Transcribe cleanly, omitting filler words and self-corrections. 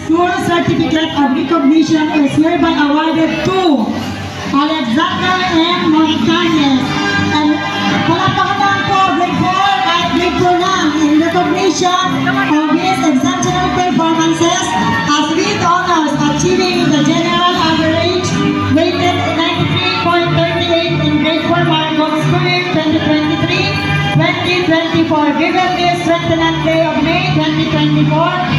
School Certificate of Recognition is hereby awarded to Alexander M. Montañez. And palakpakan po, grade 4 at grade 2 lang in recognition of his exceptional performances as with honors achieving the general average rated 93.38 in grade 4 Marcom School 2023-2024 given this 29th day of May 2024.